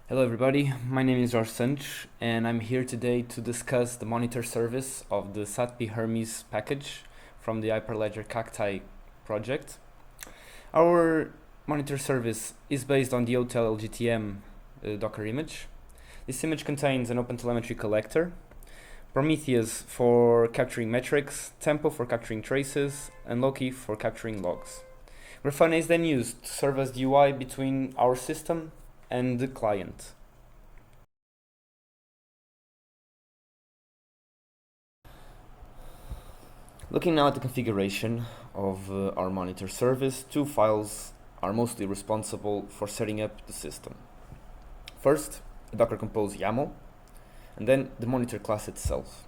Hello everybody, my name is Sanch and I'm here today to discuss the monitor service of the SATP Hermes package from the Hyperledger Cacti project. Our monitor service is based on the hotel LGTM Docker image. This image contains an OpenTelemetry collector, Prometheus for capturing metrics, Tempo for capturing traces, and Loki for capturing logs. Grafana is then used to serve as the UI between our system and the client. Looking now at the configuration of our monitor service, two files are mostly responsible for setting up the system. First, the Docker Compose YAML, and then the monitor class itself.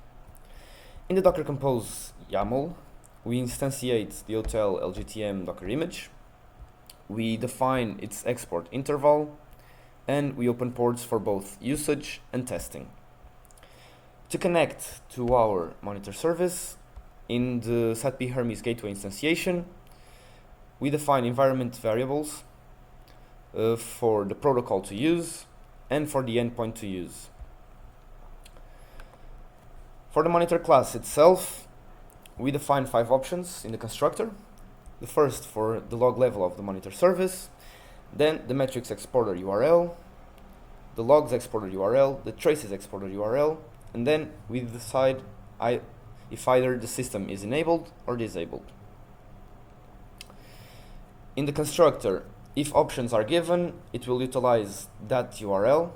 In the Docker Compose YAML, we instantiate the hotel LGTM Docker image, we define its export interval, and we open ports for both usage and testing. To connect to our monitor service, in the SATP Hermes gateway instantiation, we define environment variables for the protocol to use and for the endpoint to use. For the monitor class itself, we define 5 options in the constructor. The first for the log level of the monitor service, then the metrics exporter URL, the logs exporter URL, the traces exporter URL, and then we decide if either the system is enabled or disabled. In the constructor, if options are given, it will utilize that URL.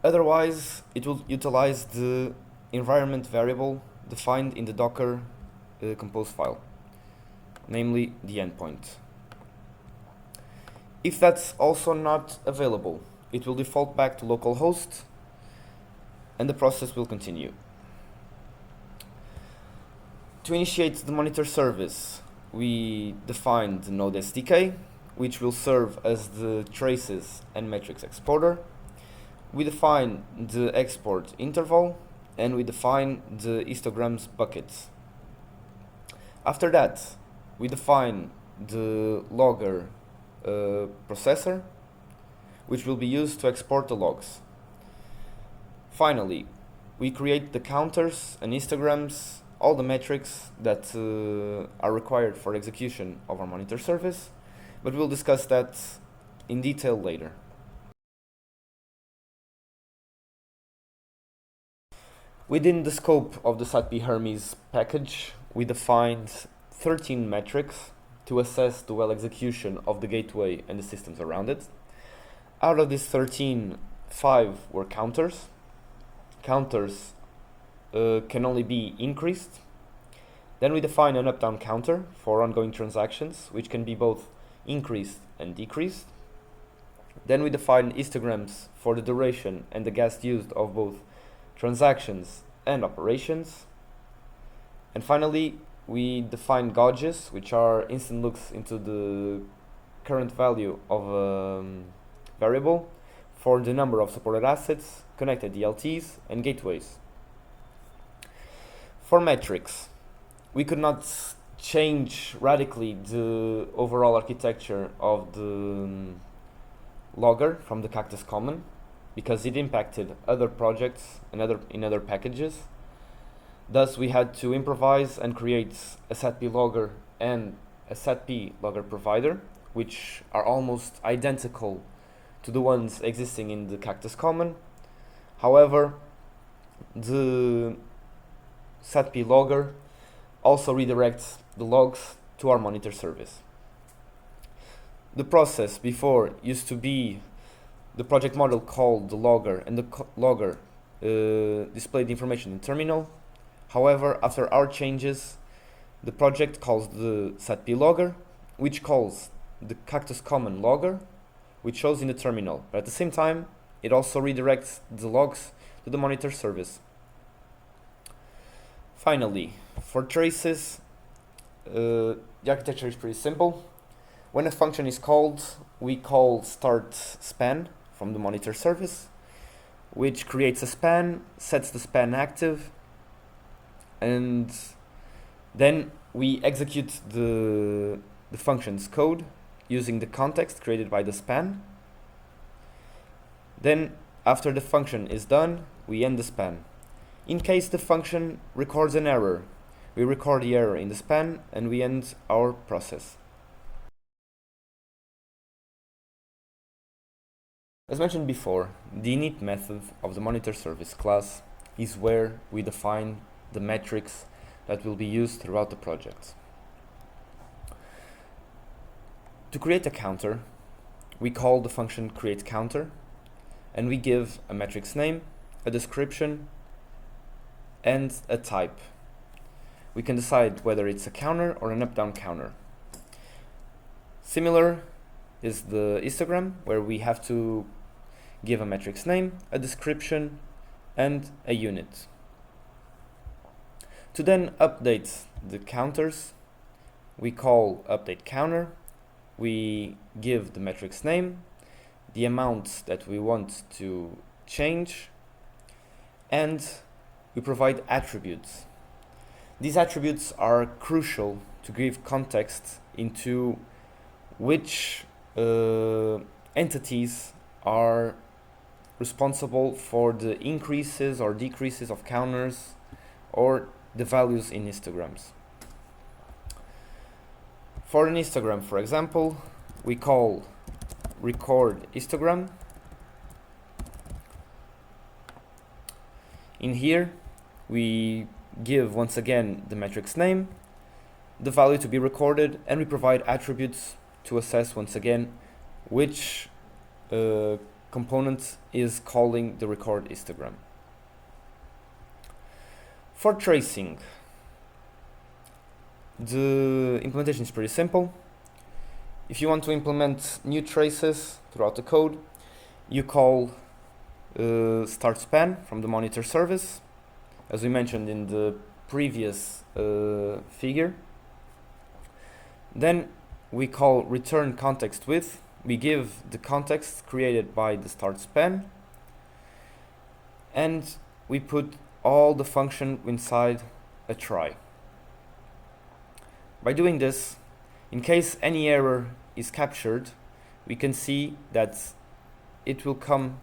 Otherwise, it will utilize the environment variable defined in the Docker Compose file, namely the endpoint. If that's also not available, it will default back to localhost and the process will continue. To initiate the monitor service, we define the Node SDK, which will serve as the traces and metrics exporter. We define the export interval and we define the histograms buckets. After that, we define the logger processor, which will be used to export the logs. Finally, we create the counters and histograms, all the metrics that are required for execution of our monitor service, but we'll discuss that in detail later. Within the scope of the SATP Hermes package, we defined 13 metrics to assess the well execution of the gateway and the systems around it. Out of these 13, 5 were counters. Counters can only be increased. Then we define an up-down counter for ongoing transactions, which can be both increased and decreased. Then we define histograms for the duration and the gas used of both transactions and operations. And finally, we define gauges, which are instant looks into the current value of a variable for the number of supported assets, connected DLTs, and gateways. For metrics, we could not change radically the overall architecture of the logger from the Cactus Common because it impacted other projects and in other packages. Thus, we had to improvise and create a SATP logger and a SATP logger provider, which are almost identical to the ones existing in the Cactus Common. However, the SATP logger also redirects the logs to our monitor service. The process before used to be the project model called the logger, and the logger displayed the information in terminal. However, after our changes, the project calls the SATP logger, which calls the Cactus Common logger, which shows in the terminal. But at the same time, it also redirects the logs to the monitor service. Finally, for traces, the architecture is pretty simple. When a function is called, we call start span from the monitor service, which creates a span, sets the span active, and then we execute the function's code using the context created by the span. Then, after the function is done, we end the span. In case the function records an error, we record the error in the span and we end our process. As mentioned before, the init method of the monitor service class is where we define the metrics that will be used throughout the project. To create a counter, we call the function createCounter, and we give a metrics name, a description, and a type. We can decide whether it's a counter or an up-down counter. Similar is the histogram, where we have to give a metrics name, a description, and a unit. To then update the counters, we call updateCounter. We give the metrics name, the amount that we want to change, and we provide attributes. These attributes are crucial to give context into which entities are responsible for the increases or decreases of counters or the values in histograms. For an histogram, for example, we call record histogram. In here, we give once again the metrics name, the value to be recorded, and we provide attributes to assess once again which component is calling the record histogram. For tracing, the implementation is pretty simple. If you want to implement new traces throughout the code, you call start span from the monitor service, as we mentioned in the previous figure. Then we call return context with. We give the context created by the start span, and we put all the function inside a try. By doing this, in case any error is captured, we can see that it will come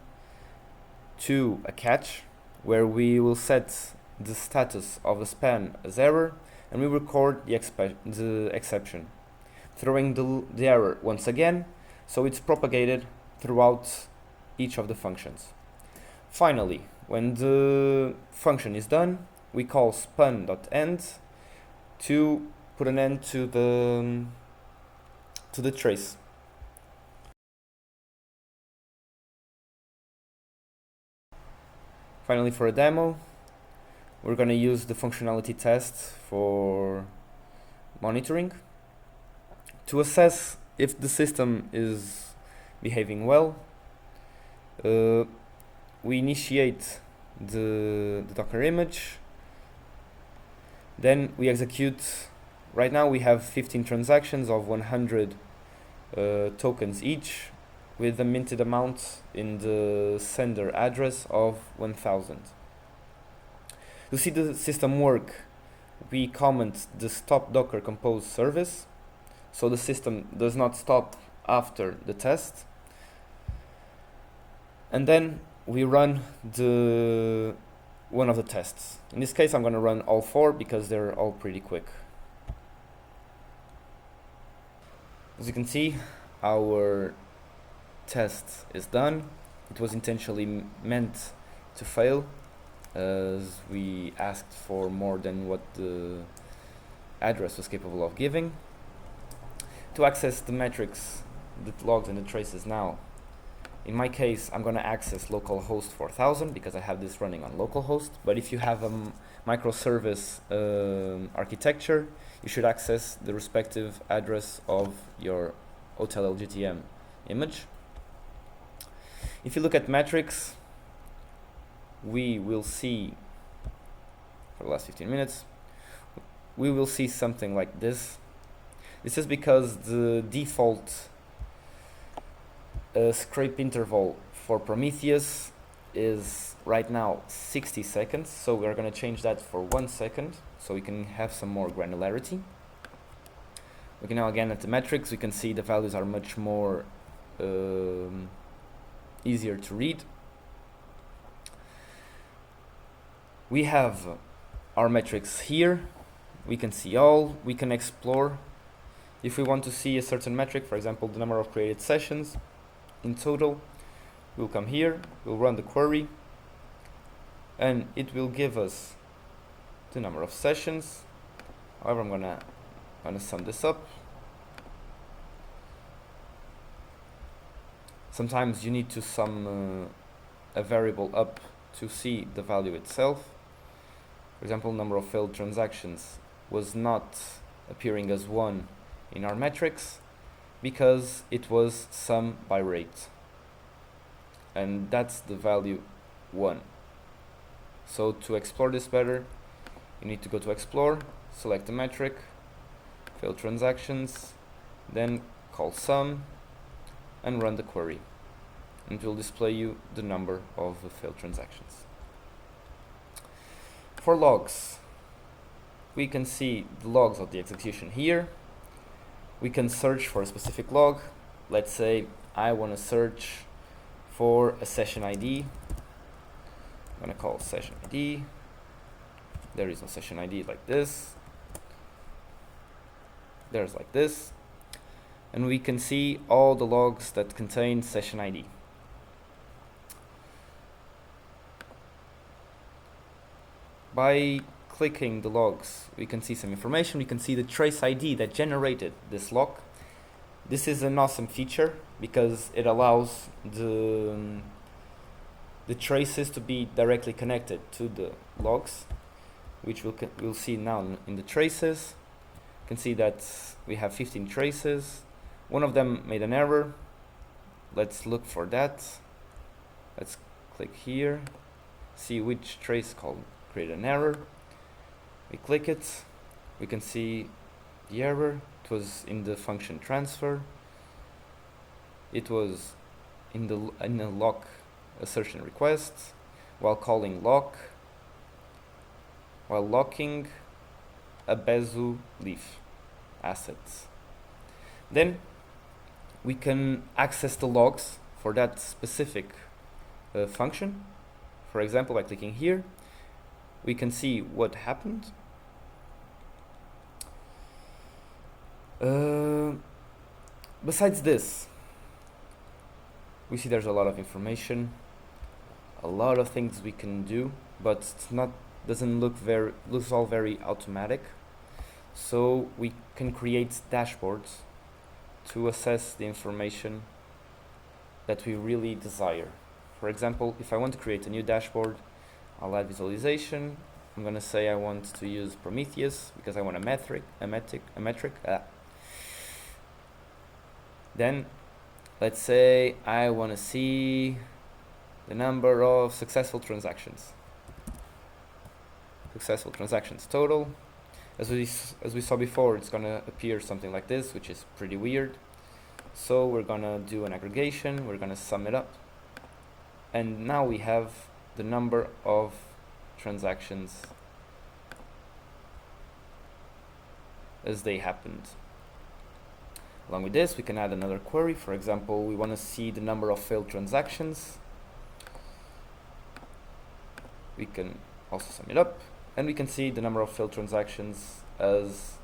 to a catch where we will set the status of the span as error, and we record the exception, throwing the error once again, so it's propagated throughout each of the functions. Finally, when the function is done, we call span.end to put an end to the trace. Finally, for a demo, we're going to use the functionality test for monitoring to assess if the system is behaving well. We initiate the Docker image, then we execute. Right now we have 15 transactions of 100 tokens each, with a minted amount in the sender address of 1000. To see the system work, we comment the stop Docker compose service, so the system does not stop after the test. And then we run one of the tests. In this case, I'm going to run all 4 because they're all pretty quick. As you can see, our test is done. It was intentionally meant to fail, as we asked for more than what the address was capable of giving. To access the metrics, the logs and the traces now, in my case, I'm going to access localhost 4000 because I have this running on localhost. But if you have a microservice architecture, you should access the respective address of your hotel LGTM image. If you look at metrics, we will see, for the last 15 minutes, we will see something like this. This is because the default scrape interval for Prometheus is right now 60 seconds, so we're going to change that for 1 second so we can have some more granularity. Looking now again at the metrics, we can see the values are much more easier to read. We have our metrics here. We can see all, we can explore. If we want to see a certain metric, for example, the number of created sessions in total, we'll come here, we'll run the query, and it will give us the number of sessions. However, I'm gonna sum this up. Sometimes you need to sum a variable up to see the value itself. For example, number of failed transactions was not appearing as 1 in our metrics because it was sum by rate, and that's the value 1. So to explore this better, you need to go to explore, select the metric, failed transactions, then call sum and run the query, and it will display you the number of failed transactions. For logs, we can see the logs of the execution here. We can search for a specific log. Let's say I want to search for a session ID. I'm going to call session ID. There is no session ID like this. There's like this. And we can see all the logs that contain session ID. By clicking the logs, we can see some information. We can see the trace ID that generated this log. This is an awesome feature because it allows the traces to be directly connected to the logs, which we'll see now in the traces. You can see that we have 15 traces. One of them made an error. Let's look for that. Let's click here, see which trace create an error. We click it, we can see the error. It was in the function transfer. It was in the lock assertion request while calling lock, while locking a Bezu leaf assets. Then we can access the logs for that specific function. For example, by clicking here, we can see what happened. Besides this, we see there's a lot of information, a lot of things we can do, but doesn't looks all very automatic. So we can create dashboards to assess the information that we really desire. For example, if I want to create a new dashboard, I'll add visualization. I'm going to say I want to use Prometheus because I want a metric. Then let's say I want to see the number of successful transactions. Successful transactions total. As we saw before, it's going to appear something like this, which is pretty weird. So we're going to do an aggregation. We're going to sum it up. And now we have the number of transactions as they happened. Along with this, we can add another query. For example, we want to see the number of failed transactions. We can also sum it up, and we can see the number of failed transactions as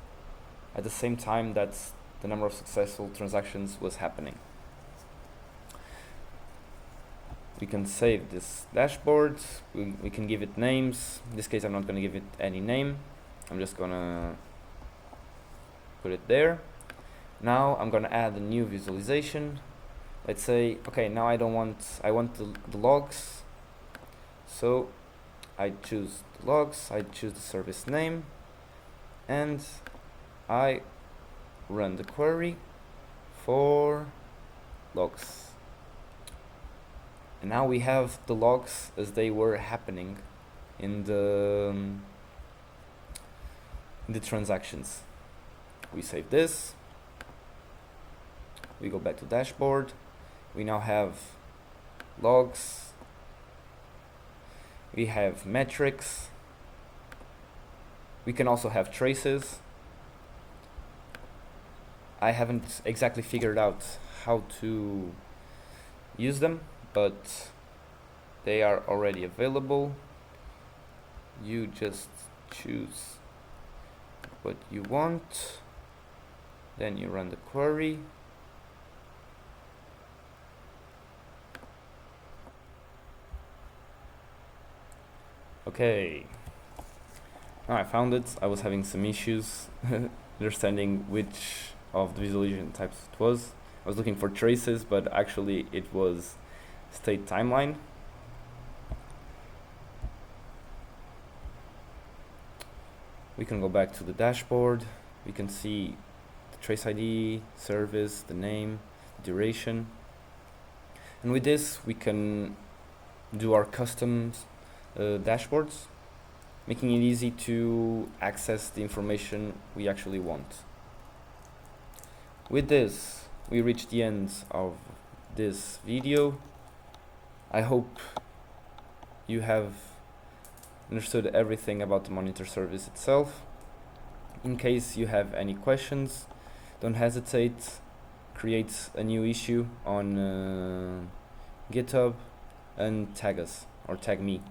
at the same time that the number of successful transactions was happening. We can save this dashboard. We can give it names. In this case, I'm not going to give it any name. I'm just going to put it there. Now I'm going to add a new visualization. Let's say, okay, now I want the logs. So I choose the logs, I choose the service name, and I run the query for logs. And now we have the logs as they were happening in the transactions. We save this. We go back to dashboard. We now have logs. We have metrics. We can also have traces. I haven't exactly figured out how to use them, but they are already available. You just choose what you want, then you run the query. Okay, now I found it. I was having some issues understanding which of the visualization types it was. I was looking for traces, but actually it was state timeline. We can go back to the dashboard. We can see the trace ID, service, the name, the duration. And with this, we can do our custom dashboards, making it easy to access the information we actually want. With this, we reach the end of this video. I hope you have understood everything about the monitor service itself. In case you have any questions, don't hesitate. Create a new issue on GitHub and tag us or tag me.